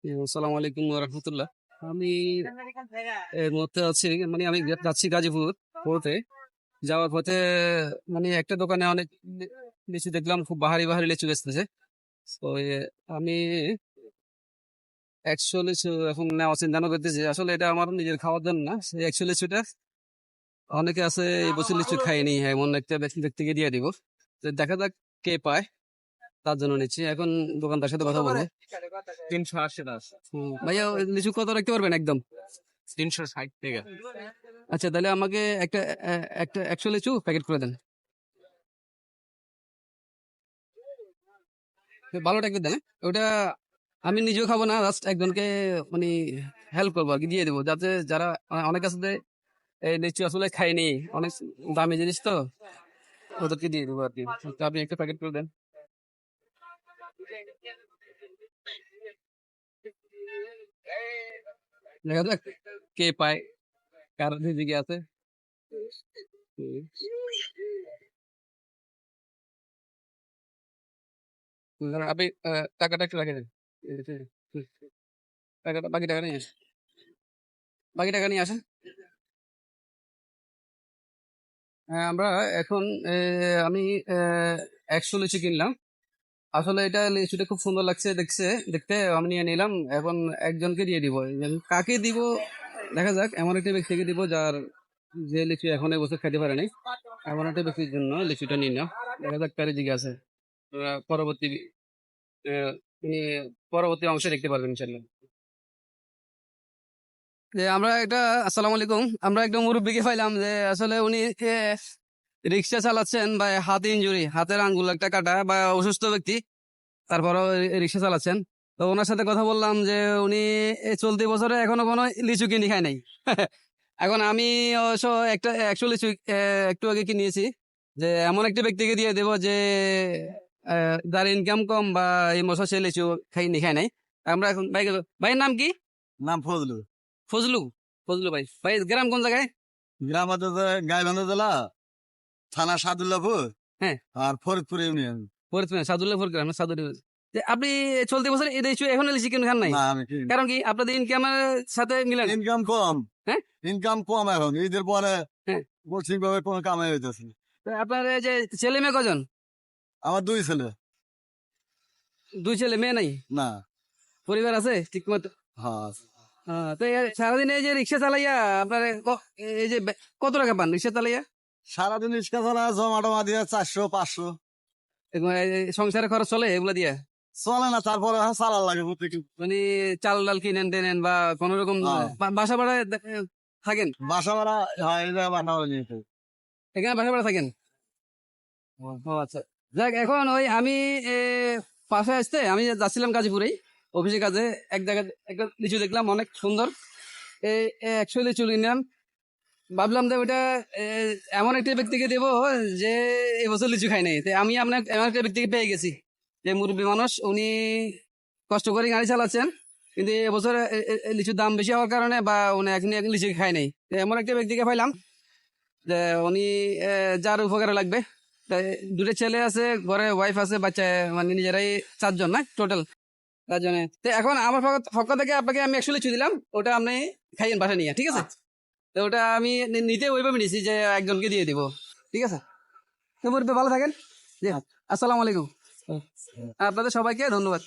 আসসালামু আলাইকুম রহমতুল্লাহ। আমি এর মধ্যে আছি, মানে আমি যাচ্ছি গাজীপুর পড়তে। যাওয়ার পথে মানে একটা দোকানে অনেক লিচু দেখলাম, খুব বাহারি বাহারি লিচু বেচতেছে। তো আমি 100 লিচু এখন নেওয়া চিন্তা করতেছি। আসলে এটা আমার নিজের খাওয়ার জন্য না, সেই 100 লিচুটা অনেকে আছে এই বছর লিচু খায়নি, এমন একটা ব্যক্তিকে দিয়ে দিব। তো দেখা যাক কে পায়, তার জন্য নিচ্ছি। এখন দোকানদার সাথে কথা বলবো। 380 দাস। ভাইয়া ওই লিচু কত রাখতে পারবেন একদম? 360 টাকা। আচ্ছা, তাহলে আমাকে একটা একটা 100 লিচু প্যাকেট করে দেন। ভালো টাইপের দেন, হ্যাঁ? ওটা আমি নিজেও খাবো না, জাস্ট একজনকে মানে হেল্প করবো আর কি, দিয়ে দেবো, যাতে যারা অনেক আছে যে এই লিচু আসলে খাইনি, অনেক দামি জিনিস তো, ওদেরকে দিয়ে দেবো আর কি। তো আপনি একটা প্যাকেট করে দেন। দেখা যাক কে পায়, কার দিকে আছে। আপনি টাকাটা একটু রাখে দেন। টাকাটা, বাকি টাকা নিয়ে আসেন, বাকি টাকা নিয়ে আসেন। আমরা এখন আমি 100 লিচু কিনলাম। আসলে এটা লিচুটা খুব সুন্দর লাগছে দেখতে, আমি নিয়ে নিলাম। এখন একজনকে দিয়ে দিব, কাকে দিব দেখা যাক। এমন একটা ব্যক্তিকে দিব যার, যে লিচু এখন এবছর খেতে পারে নাই, এমন একটা ব্যক্তির জন্য লিচুটা নিয়ে নাও। দেখা যাক কার দিকে আছে। পরবর্তী আহ, তিনি পরবর্তী অংশে দেখতে পারবেন ইনশাল্লাহ। যে আমরা একটা, আসসালামু আলাইকুম, আমরা একটা মুরব্বীকে পাইলাম যে আসলে উনি রিক্সা চালাচ্ছেন বা হাতে ইনজুরি, হাতের আঙ্গুল একটা কাটা বা অসুস্থ ব্যক্তি, তারপরেও রিক্সা চালাচ্ছেন। তো ওনার সাথে কথা বললাম যে উনি এই চলতি বছরে এখনো কোনো লিচু কিনে খায় নাই। এখন আমি অবশ্য একটা 100 লিচু একটু আগে কিনিয়েছি, যে এমন একটা ব্যক্তিকে দিয়ে দেবো যে যার ইনকাম কম বা এই বছর সে লিচু খায় নাই। আমরা এখন ভাইয়ের নাম কি? নাম ফজলু। ফজলু। ফজলু ভাই, ভাই গ্রাম কোন জায়গায়? গ্রাম হচ্ছে গাইবান্ধা জেলা, থানা সাদুল্লাপুর হ্যাঁ, আর ফরিদপুর ইউনিয়ন। ফরিদপুর, সাদুল্লাহপুর গ্রাম, সাদুল্লাহ। যে আপনি চলতি বছর এই লিচু এখন লিচু কিনে খান নাই, না আমি কারণ কি আপনাদের ইনকামের সাথে মিলে না? ইনকাম কম। হ্যাঁ, ইনকাম কম এখন, ঈদের পরে হ্যাঁ। ঠিক ভাবে কোনো কামাই হইতেছে না। তো আপনার এই যে ছেলে মেয়ে কজন? আমার 2 ছেলে। 2 ছেলে, মেয়ে নাই? না। পরিবার আছে ঠিক মতো? হ্যাঁ। তো সারাদিন এই যে রিক্সা চালাইয়া আপনার এই যে কত টাকা পান রিক্সা চালাইয়া? সারাদিন রিক্সা চালা, জমা টমা দিয়ে 400 500। এই সংসারের খরচ চলে এগুলা দিয়া? চলে না, তারপরে চালার লাগে প্রত্যেক। মানে চাল ডাল কিনেন টেনেন বা কোন রকম হ্যাঁ। বাসা ভাড়া থাকেন? বাসা ভাড়া, হ্যাঁ এই জায়গায় বাসা ভাড়া নিয়ে থাকে। এখানে বাসা ভাড়া থাকেন? ও আচ্ছা। যাক, এখন ওই আমি পাশে আসতে আমি যাচ্ছিলাম গাজীপুরে অফিসের কাজে, এক জায়গায় একটা লিচু দেখলাম অনেক সুন্দর, এই 100 লিচু নিলাম। ভাবলাম যে ওইটা এমন একটা ব্যক্তিকে দেবো যে এবছর লিচু খাই নাই। আমি আপনার এমন একটা ব্যক্তিকে পেয়ে গেছি, যে মুরব্বী মানুষ, উনি কষ্ট করে গাড়ি চালাচ্ছেন, কিন্তু এবছর লিচুর দাম বেশি হওয়ার কারণে বা উনি এখন লিচু খাই নাই। তো এমন একটা ব্যক্তিকে পাইলাম যে উনি যার উপকারে লাগবে। তাই 2টা ছেলে আছে ঘরে, ওয়াইফ আছে, বাচ্চা, মানে নিজেরাই 4 জন না টোটাল, 4 জনে। তো এখন আমার পক্ষ থেকে আপনাকে আমি 100 লিচু দিলাম, ওটা আপনি খাইয়েন বাসা নিয়ে, ঠিক আছে? তো ওটা আমি নিতে ওইভাবে নিছি যে একজনকে দিয়ে দিব, ঠিক আছে? তো মুরব্বী ভালো থাকেন। জি, আসসালামু আলাইকুম। আপনাদের সবাইকে ধন্যবাদ।